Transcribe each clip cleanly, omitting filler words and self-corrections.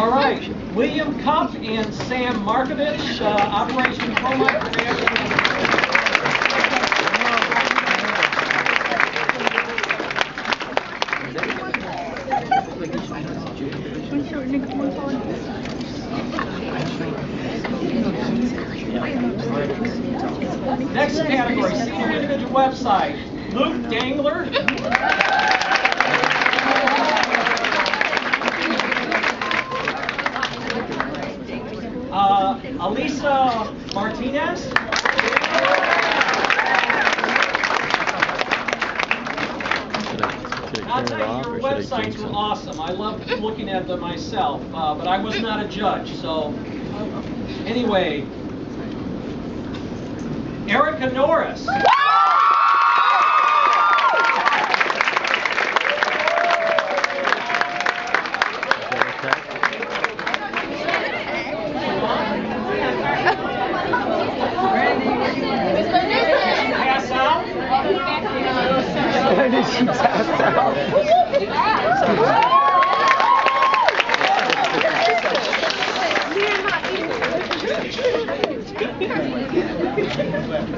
All right, William Cup and Sam Markovich, Operation Chromite Reaction. Next category, senior individual website, Luke Dangler. Alisa Martinez. I'll tell you, your websites were awesome. I loved looking at them myself, but I was not a judge. So anyway, Erica Norris. Pass out. She passed out.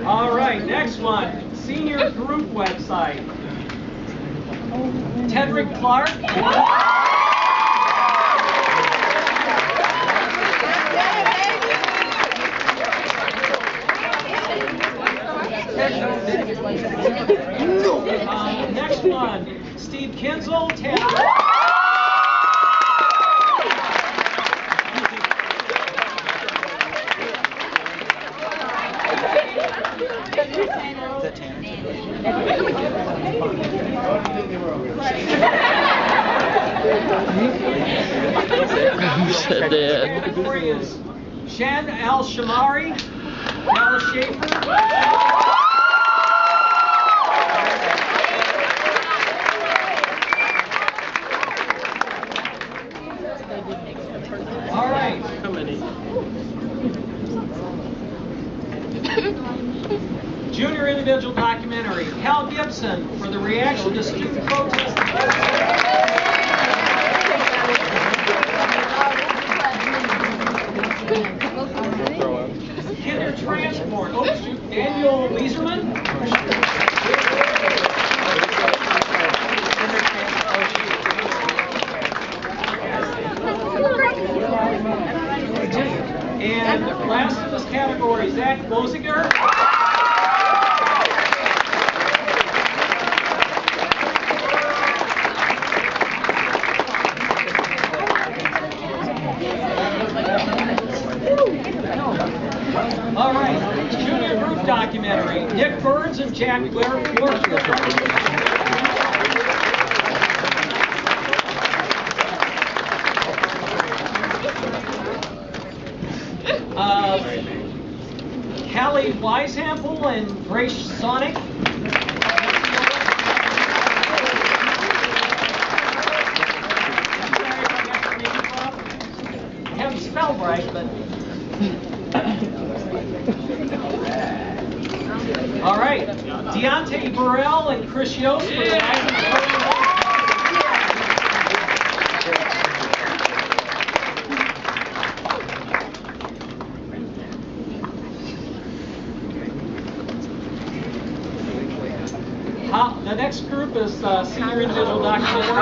All right, next one, senior group website. Tedrick Clark. Next one, Steve Kinzel. The category is Shan Al-Shamari, Alice Schaefer. All right. How many? Junior individual documentary, Cal Gibson for the reaction to student protest. Kinder Transport, Daniel Weizerman. And last in this category, Zach Loziger. All right, junior group documentary, Nick Burns and Jack Blair. Callie Weishampel and Grace Sonic. I haven't spelled right, but all right, Deontay Burrell and Chris Yost for the The next group is senior individual documentary.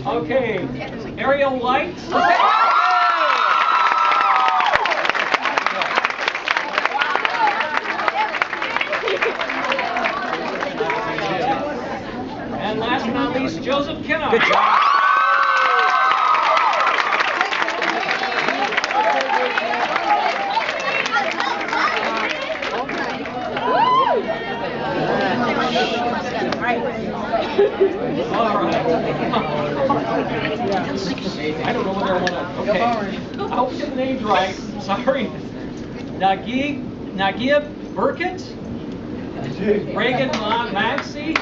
Okay, Ariel White. And last but not least, Joseph Kinnock. Good job. All right. I don't know whether I want to. Okay. I hope get the names right. Sorry. Nagib Burkett. Reagan Maxey.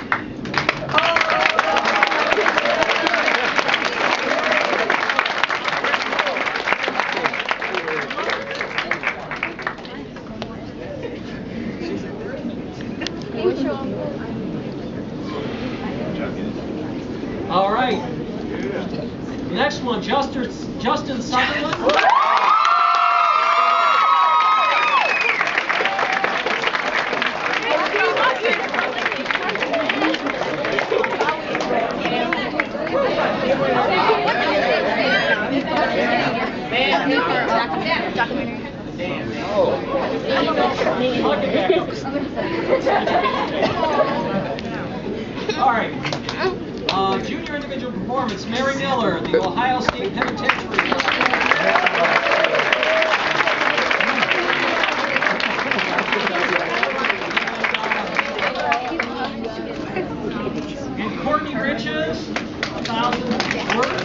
right. Next one, Justin Sutherland. All right. Junior individual performance, Mary Miller, the Ohio State Penitentiary. And Courtney Riches, 1,000 words.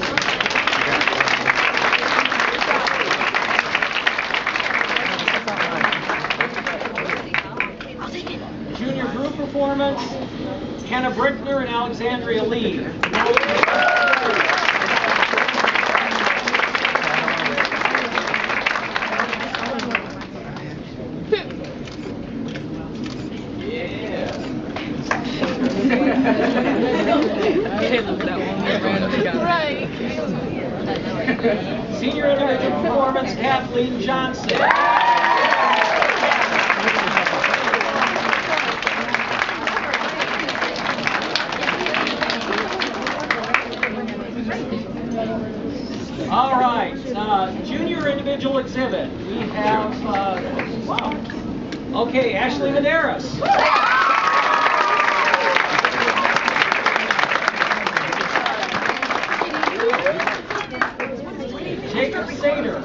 Junior group performance, Hannah Brickner and Alexandria Lee. Right. Senior individual performance, Kathleen Johnson. All right, junior individual exhibit. We have, wow. Okay, Ashley Medeiros. Jacob Sater.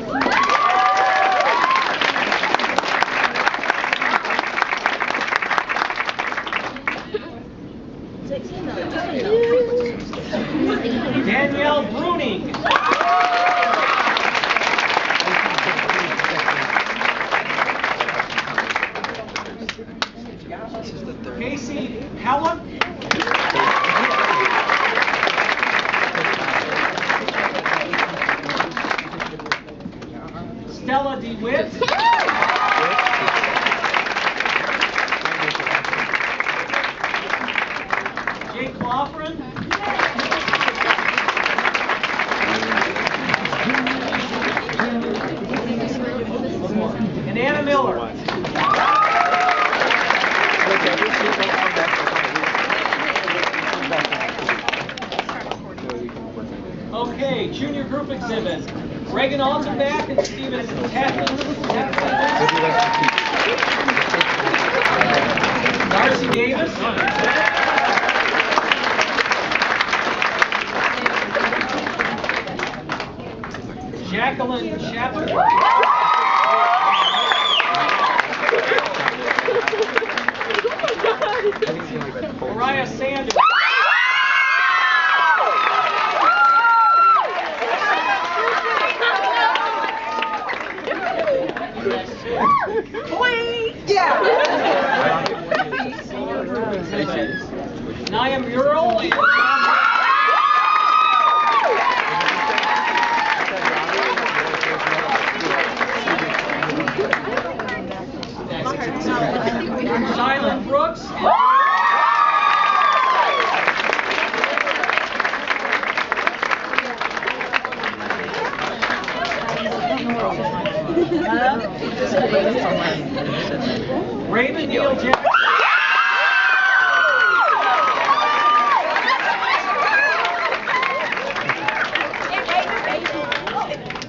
Danielle Bruning. Casey Helen. Stella DeWitt. Jake Laughlin. And Anna Miller. Okay, junior group exhibit. Reagan Altenbach and Stephen Tatlin. Darcy Davis. Jacqueline Shepard. Mariah Sanders. Yeah. Nia Mural and Silent Brooks. Raven Neal Jackson.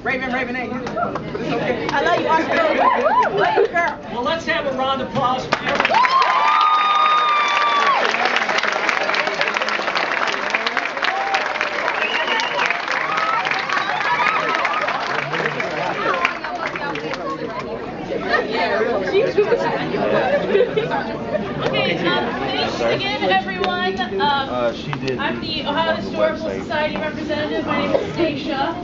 Raven, hey. It's okay. I love you, Oscar. Love you, girl. Well, let's have a round of applause for everyone. Okay, thanks again, everyone. I'm the Ohio Historical Society representative. My name is Stacia,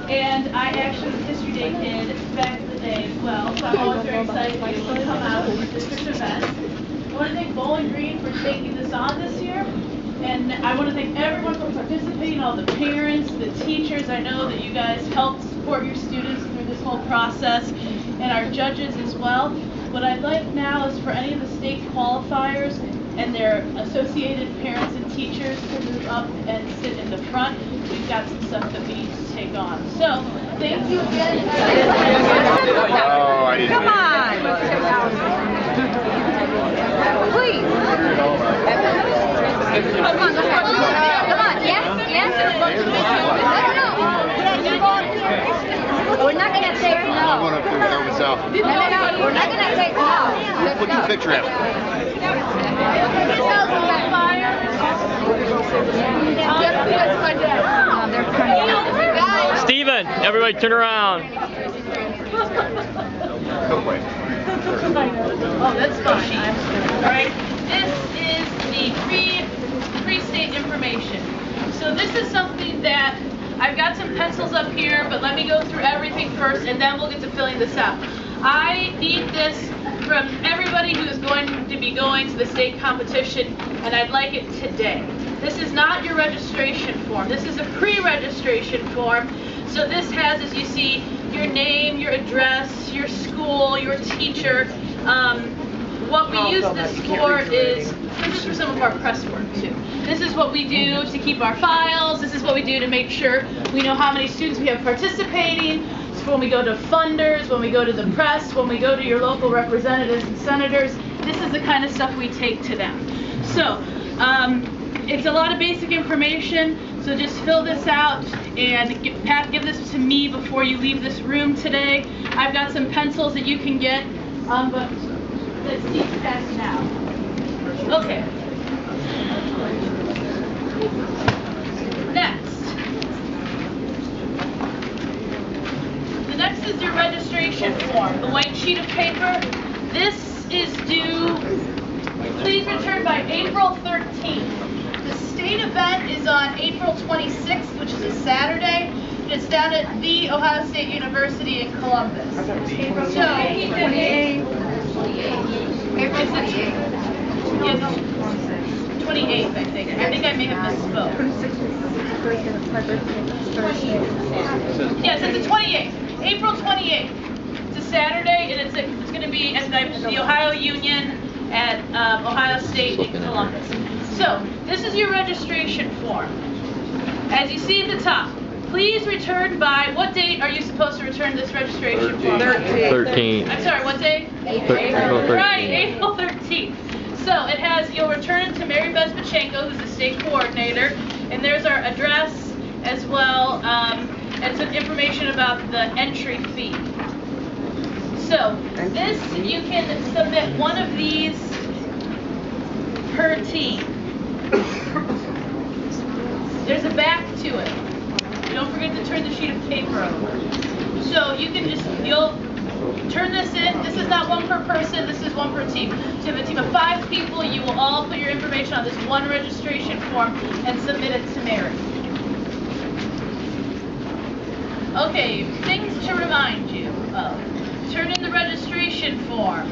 and I actually was a History Day kid back in the day as well, so I'm always very excited to be able to come out to the district events. I want to thank Bowling Green for taking this on this year, and I want to thank everyone for participating, all the parents, the teachers. I know that you guys helped support your students through this whole process, and our judges as well. What I'd like now is for any of the state qualifiers and their associated parents and teachers to move up and sit in the front. We've got some stuff that we need to take on. So, thank you again. Oh, I didn't. Come on. Please. Come on, come on. Yes, yes. No. We're not gonna take no. I'm going up there with myself. No. We're not gonna take no. Look at the picture after. Steven, everybody turn around. Oh, that's funny. All right, this is the pre-state information. So this is something that I've got some pencils up here, but let me go through everything first, and then we'll get to filling this out. I need this from everybody who is going to be going to the state competition, and I'd like it today. This is not your registration form. This is a pre-registration form. So this has, as you see, your name, your address, your school, your teacher. What we use this for is, this is for some of our press work too. This is what we do to keep our files. This is what we do to make sure we know how many students we have participating. It's when we go to funders, when we go to the press, when we go to your local representatives and senators. This is the kind of stuff we take to them. So, it's a lot of basic information, so just fill this out and give this to me before you leave this room today. I've got some pencils that you can get, but let's see Pat now. Okay. Next. The next is your registration form, the white sheet of paper. This is due, please return by April 13th. The state event is on April 26th, which is a Saturday. And it's down at the Ohio State University in Columbus. So, April 28th. April 28th, I think. I think I may have misspoke. Yes, it's the 28th. April 28th. It's a Saturday, and it's going to be at the Ohio Union at Ohio State in Columbus. So, this is your registration form. As you see at the top, please return by, what date are you supposed to return this registration form? 13. I'm sorry, what day? April 13th. Right, April 13th. So it has, you'll return it to Mary Bezbachenko, who's the state coordinator, and there's our address as well, and some information about the entry fee. So this, you can submit one of these per team. There's a back to it. Don't forget to turn the sheet of paper over. So you can just, you'll turn this in. This is not one per person, this is one per team. So you have a team of 5 people, you will all put your information on this one registration form and submit it to Mary. Okay, things to remind you of. Turn in the registration form.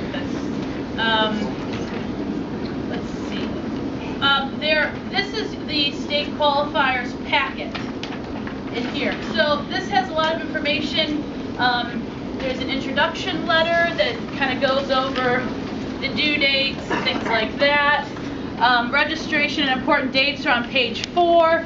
Let's see. This is the state qualifiers packet in here. So this has a lot of information. There's an introduction letter that kind of goes over the due dates, things like that. Registration and important dates are on page 4.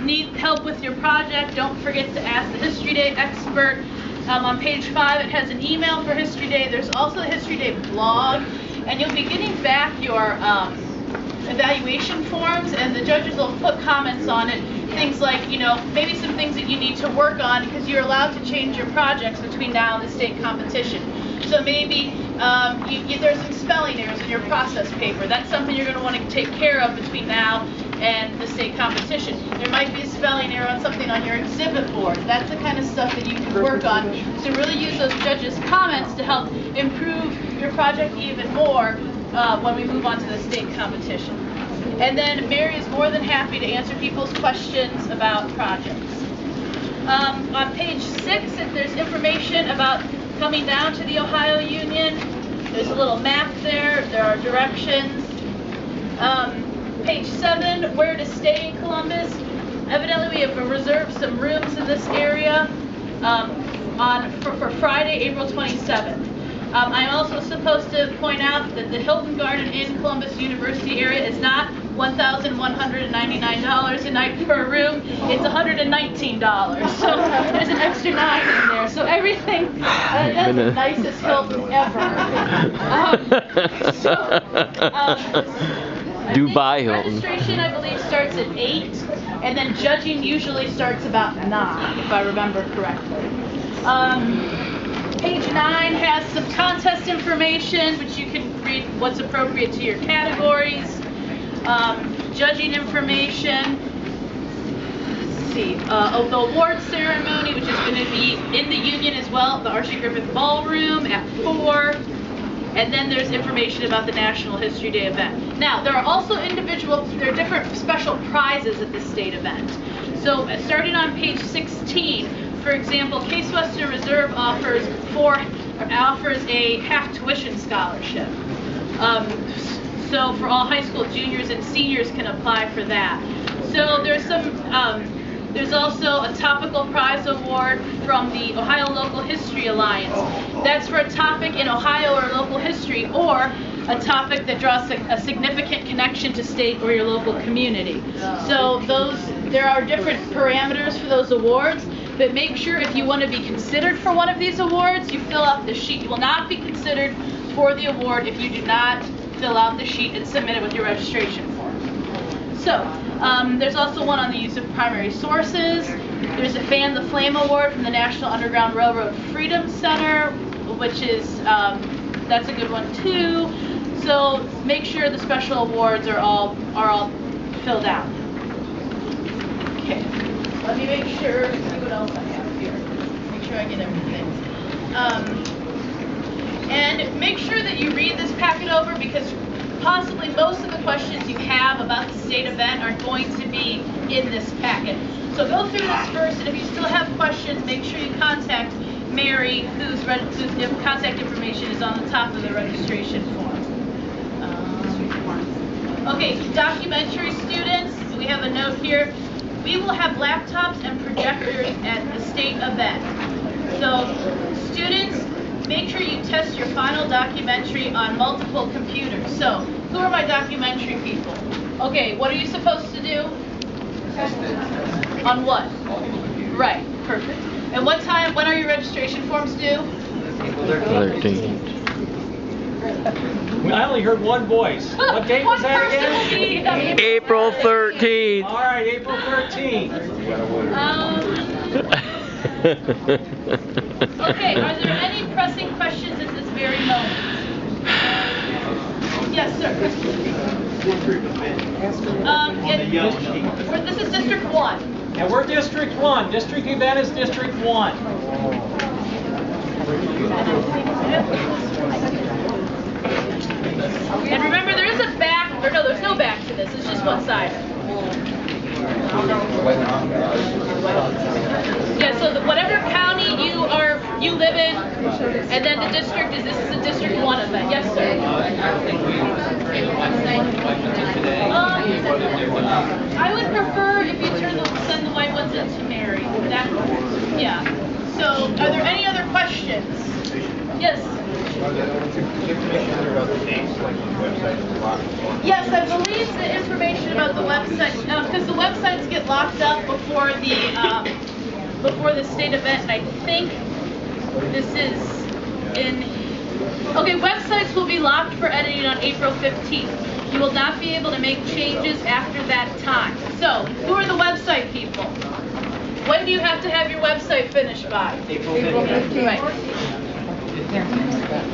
Need help with your project? Don't forget to ask the History Day expert. On page 5, it has an email for History Day. There's also the History Day blog, and you'll be getting back your evaluation forms, and the judges will put comments on it. Things like, you know, maybe some things that you need to work on because you're allowed to change your projects between now and the state competition. So maybe there's some spelling errors in your process paper. That's something you're going to want to take care of between now and the state competition. There might be a spelling error on something on your exhibit board. That's the kind of stuff that you can work on. So really use those judges' comments to help improve your project even more when we move on to the state competition. And then Mary is more than happy to answer people's questions about projects. On page 6, if there's information about coming down to the Ohio Union, there's a little map there. There are directions. Page 7, where to stay in Columbus. Evidently, we have reserved some rooms in this area for Friday, April 27th. I'm also supposed to point out that the Hilton Garden Inn Columbus University area is not $1,199 a night per room. It's $119. So there's an extra 9 in there. So everything, that's the nicest Hilton ever. Dubai Hilton. Registration, I believe, starts at 8, and then judging usually starts about 9, if I remember correctly. Page 9 has some contest information, which you can read what's appropriate to your categories. Judging information. Let's see. The award ceremony, which is going to be in the Union as well, the Archie Griffith Ballroom at 4. And then there's information about the National History Day event. Now, there are also there are different special prizes at this state event. So, starting on page 16, for example, Case Western Reserve offers a half tuition scholarship. So for all high school juniors and seniors can apply for that. So there's also a topical prize award from the Ohio Local History Alliance. That's for a topic in Ohio or local history, or a topic that draws a significant connection to state or your local community. So there are different parameters for those awards, but make sure if you want to be considered for one of these awards, you fill out the sheet. You will not be considered for the award if you do not fill out the sheet and submit it with your registration form. So, there's also one on the use of primary sources. There's a Fan the Flame Award from the National Underground Railroad Freedom Center, which is, that's a good one too. So make sure the special awards are all filled out. Okay, let me make sure, see what else I have here. Make sure I get everything. And make sure that you read this packet over, because possibly most of the questions you have about the state event are going to be in this packet. So go through this first, and if you still have questions, make sure you contact Mary, whose contact information is on the top of the registration form. Okay, documentary students, we have a note here. We will have laptops and projectors at the state event. So students, make sure you test your final documentary on multiple computers. So, who are my documentary people? Okay, what are you supposed to do? Test it. On what? Right, perfect. And when are your registration forms due? 13. I only heard one voice. What date was that again? April 13th. All right, April 13th. Okay, are there any pressing questions at this very moment? Yes, sir. This is District 1. And we're District 1. District event is District 1. And remember, there is a back, or no, there's no back to this. It's just one side. Yeah, so whatever county you live in, and then the district this is a District 1 event. Yes, sir. I would prefer if you send the white ones in to Mary. Yeah. So, are there any other questions? Yes. Yes, I believe the information about the website, because the websites get locked up before the state event, and I think this is in. Okay, websites will be locked for editing on April 15th. You will not be able to make changes after that time. So, who are the website people? When do you have to have your website finished by? April 15th. Right.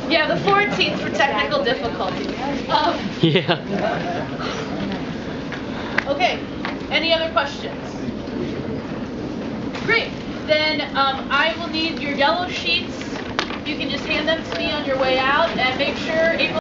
Yeah, the 14th for technical difficulties. Yeah. Okay, any other questions? Great, then I will need your yellow sheets. You can just hand them to me on your way out, and make sure April